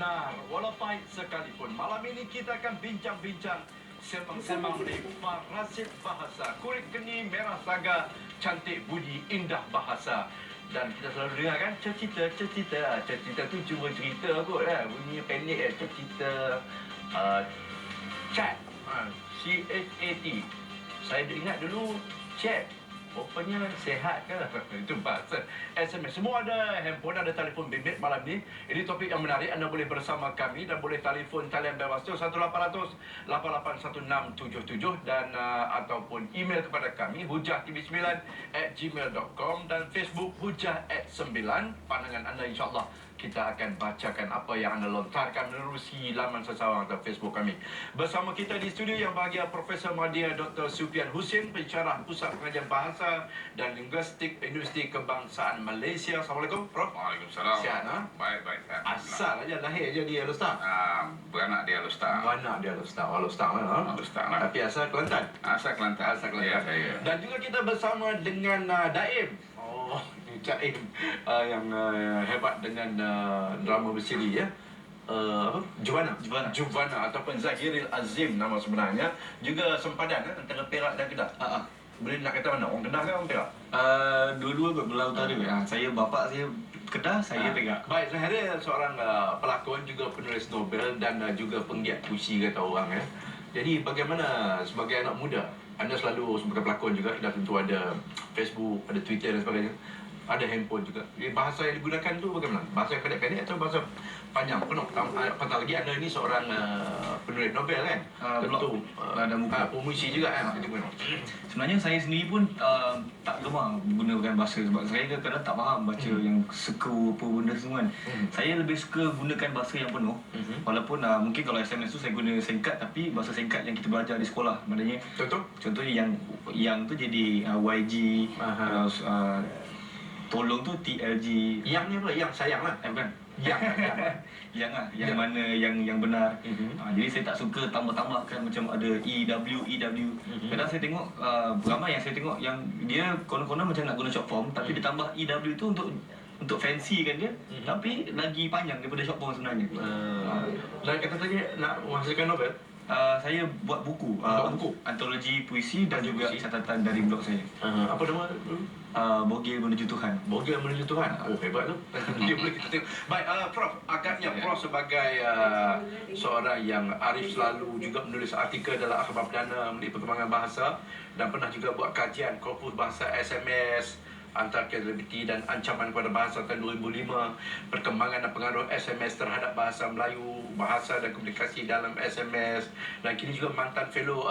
benar, walau pahit sekalipun. Malam ini kita akan bincang-bincang semang-semang di Farasid Bahasa. Kulit keni, merah saga, cantik bunyi, indah bahasa. Dan kita selalu dengar kan, cerita tu cuma cerita kot lah. Bunyi pendek cerita. Chat, C-H-A-T. Saya ingat dulu chat. Rupanya sehat ke? Itu bahasa SMS. Semua ada handphone, ada telefon bimbit malam ni. Ini topik yang menarik. Anda boleh bersama kami dan boleh telefon talian bebas tu 1800-881677 dan ataupun email kepada kami hujah.tv9@gmail.com dan Facebook hujah@9. Pandangan anda insyaAllah kita akan bacakan apa yang anda lontarkan menerusi laman sesawang atau Facebook kami. Bersama kita di studio yang bahagia Profesor Madya Dr. Sufian Husin, pensyarah Pusat Pengajian Bahasa dan Linguistik Universiti Kebangsaan Malaysia. Assalamualaikum, Prof. Waalaikumsalam. Sihat, ha? Baik. Asal aja lahir je di Alustang. Beranak di Alustang. Beranak di Alustang. Alustang lah. Alustang lah. Tapi asal Kelantan. Asal Kelantan. Ya, saya. Dan juga kita bersama dengan Daim. Oh, Daim yang hebat dengan drama bersiri ya. Apa? Juvana ataupun Zahiril Azim nama sebenarnya. Juga sempadan antara Perak dan Kedah. Boleh nak kata mana? Orang Kedah ke orang Perak? Dua-dua belah utara. Saya bapa saya Kedah, saya Perak. Baik, Zahiril seorang pelakon, juga penulis novel dan juga penggiat puisi kata orang ya. Jadi bagaimana sebagai anak muda, anda selalu sebagai pelakon juga dah tentu ada Facebook, ada Twitter dan sebagainya. Ada handphone juga. Bahasa yang digunakan tu bagaimana? Bahasa yang pendek-pendek atau bahasa panjang penuh? Apatah lagi anda ini seorang penulis novel kan? Tentu ada muka pemuisi juga kan? Sebenarnya saya sendiri pun tak gemar gunakan bahasa sebab saya kadang-kadang tak faham baca yang suku apa benda semua kan. Saya lebih suka gunakan bahasa yang penuh. Walaupun mungkin kalau SMS tu saya guna singkat tapi bahasa singkat yang kita belajar di sekolah. Maknanya contohnya yang tu jadi YG, tolong tu TLG. Yang ni apa? Yang sayang lah. Bukan. Yang mana yang benar. Jadi saya tak suka tambah-tambahkan macam ada EW. Kadang saya tengok ramai yang saya tengok yang dia konon-konon macam nak guna short form tapi dia tambah EW tu untuk fancy kan dia, tapi lagi panjang daripada short form sebenarnya. Dan kata tadi nak menghasilkan novel. Saya buat buku, antologi puisi dan juga catatan dari blog saya. Apa nama dulu? Bogil Menuju Tuhan. Bogil Menuju Tuhan. Oh, hebat tu. Dia boleh kita tengok. Baik, Prof, agaknya Prof sebagai seorang yang arif selalu juga menulis artikel dalam akhbar perdana mengenai perkembangan bahasa dan pernah juga buat kajian korpus bahasa SMS, antarkreativiti dan ancaman kepada bahasa tahun 2005, perkembangan dan pengaruh SMS terhadap bahasa Melayu, bahasa dan komunikasi dalam SMS, dan kini juga mantan fellow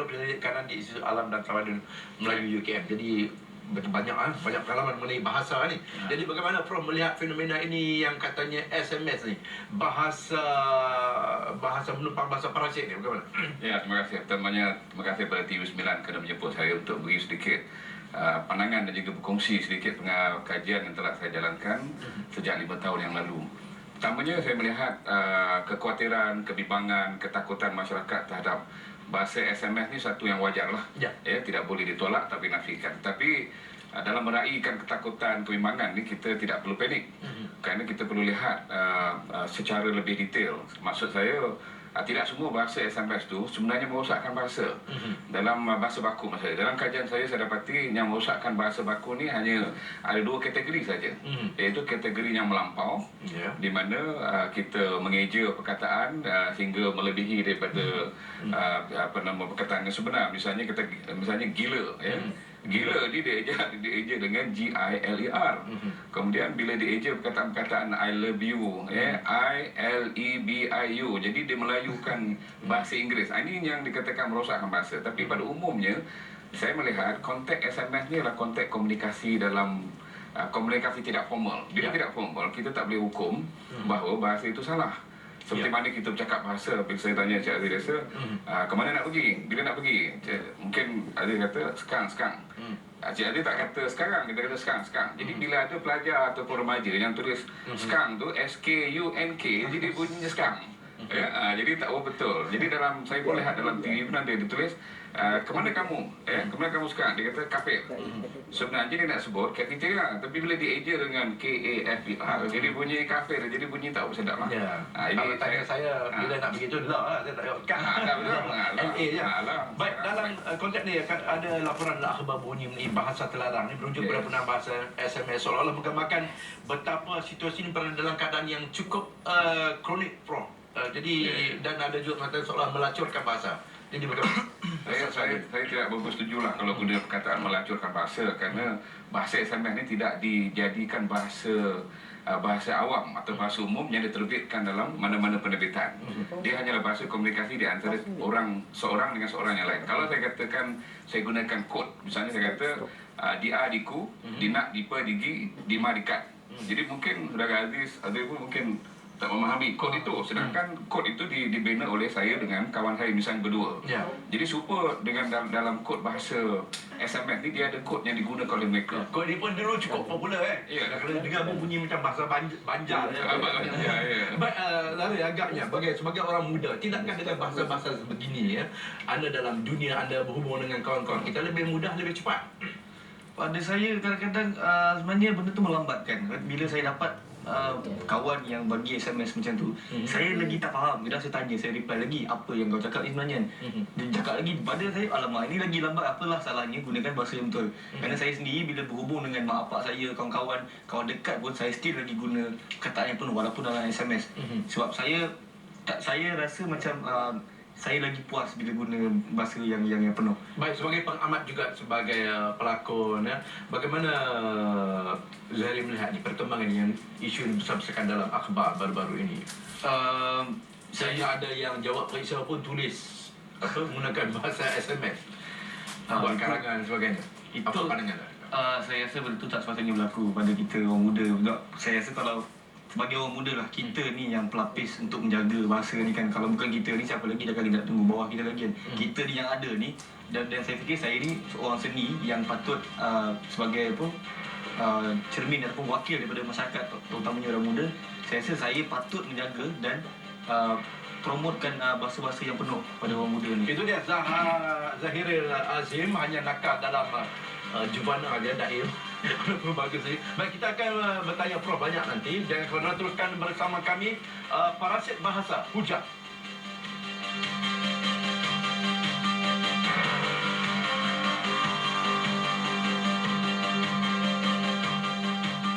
penyelidik kanan di Institut Alam dan Tamadun Melayu UKM. Jadi banyak pengalaman mengenai bahasa ni. Jadi bagaimana Prof melihat fenomena ini yang katanya SMS ni, bahasa menumpang bahasa parasit ni, bagaimana? Ya, terima kasih. Terima kasih kepada TV9 kerana menjemput saya untuk beri sedikit pandangan dan juga berkongsi sedikit kajian yang telah saya jalankan sejak 5 tahun yang lalu. Pertamanya saya melihat kekhawatiran, kebimbangan, ketakutan masyarakat terhadap bahasa SMS ni satu yang wajar lah. Tidak boleh ditolak tapi nafikan. Tapi dalam meraihkan ketakutan, kebimbangan ni kita tidak perlu panik. Kerana kita perlu lihat secara lebih detail. Maksud saya tidak semua bahasa SMS tu sebenarnya merosakkan bahasa. Dalam bahasa baku maksudnya, dalam kajian saya dapati yang merosakkan bahasa baku ni hanya ada 2 kategori saja. Iaitu kategori yang melampau, di mana kita mengeja perkataan hingga melebihi daripada perkataan yang sebenar. Misalnya gila ya. Gila dia eja dengan GILER. Kemudian bila dia eja perkataan I love you, ILEBIU. Jadi dia melayukan bahasa Inggeris. Ini yang dikatakan merosakkan bahasa. Tapi pada umumnya saya melihat konteks SMS ni adalah konteks komunikasi dalam komunikasi tidak formal. Bila tidak formal, kita tak boleh hukum bahawa bahasa itu salah. Seperti mana kita bercakap bahasa, bila saya tanya Cik Aziz rasa, ke mana nak pergi? Bila nak pergi? Mungkin Aziz kata, sekarang. Cik Aziz tak kata sekarang, kita kata sekarang. Jadi bila ada pelajar ataupun remaja yang tulis sekarang tu, SKUNK, jadi dia bunyinya sekarang. Ya, jadi tak betul. Jadi dalam saya pun lihat dalam TV pun ada ditulis kemana kamu? Kemana kamu sekarang? Dia kata kafir. Sebenarnya dia nak sebut kafeteria, tapi bila dieja dengan KAFER, jadi bunyi kafir, jadi bunyi tak sedap lah. Ya. Ini Kalau tanya saya bila nak begitu lah, saya tak kat. tak betul. LA je. Baik, dalam konteks ni ada laporan dalam akhbar bunyi mengenai bahasa terlarang ni berunjuk pada penggunaan bahasa SMS seolah-olah menggambarkan betapa situasi ini berada dalam keadaan yang cukup kronik, Prof. Jadi dan ada juga mengatakan seolah melacurkan bahasa. Jadi bagaimana? Saya tidak bersetuju lah kalau guna perkataan melacurkan bahasa, kerana bahasa SMS ni tidak dijadikan bahasa awam atau bahasa umum yang diterbitkan dalam mana-mana penerbitan. Dia hanyalah bahasa komunikasi di antara seorang dengan seorang yang lain. Kalau saya katakan saya gunakan kod, misalnya saya kata di A di ku, di nak, di pa, di gi, di ma, di kat. Jadi mungkin Saudara Aziz pun mungkin tak memahami kod itu, sedangkan kod itu dibina oleh saya dengan kawan saya misalnya berdua. Ya. Jadi super dengan dalam kod bahasa SMS ni dia ada kod yang digunakan oleh mereka. Kod ni pun dulu cukup popular Ya. Kalau dengar pun bunyi macam bahasa banjar. Ya. Baik, Larry agaknya sebagai orang muda, tidakkah dengan bahasa-bahasa sebegini anda dalam dunia anda berhubung dengan kawan-kawan kita lebih mudah, lebih cepat? Pada saya kadang-kadang sebenarnya benda tu melambatkan. Bila saya dapat kawan yang bagi SMS macam tu, saya lagi tak faham. Kadang saya tanya, saya reply lagi, apa yang kau cakap ni sebenarnya? Dia cakap lagi pada saya, alamak ini lagi lambat, apalah salahnya gunakan bahasa yang betul. Kerana saya sendiri bila berhubung dengan mak bapak saya, kawan-kawan dekat pun saya still lagi guna kataan yang penuh walaupun dalam SMS. Sebab saya rasa macam saya lagi puas bila guna bahasa yang penuh. Baik, sebagai pengamat juga sebagai pelakon, bagaimana Zahri melihat ni perkembangan yang isu yang besar-besarkan dalam akhbar baru-baru ini? Saya ada yang jawab periksa pun tulis menggunakan bahasa SMS, buat karangan dan sebagainya. Apa pandangan anda? Saya rasa benda tu tak sepatutnya berlaku pada kita orang muda. Sebab saya rasa kalau sebagai orang muda lah, kita ni yang pelapis untuk menjaga bahasa ni kan. Kalau bukan kita ni, siapa lagi dah kali nak tunggu bawah kita lagi kan. Kita ni yang ada ni, dan saya fikir saya ni seorang seni yang patut sebagai cermin ataupun wakil daripada masyarakat, terutamanya orang muda. Saya rasa saya patut menjaga dan promotkan bahasa-bahasa yang penuh pada orang muda ni. Itu dia Zahiril Azim, hanya nakal dalam Juvana dia Daim. Bagus ni. Baik, kita akan bertanya Prof banyak nanti. Jangan kemana-mana, teruskan bersama kami Parasit Bahasa Hujah.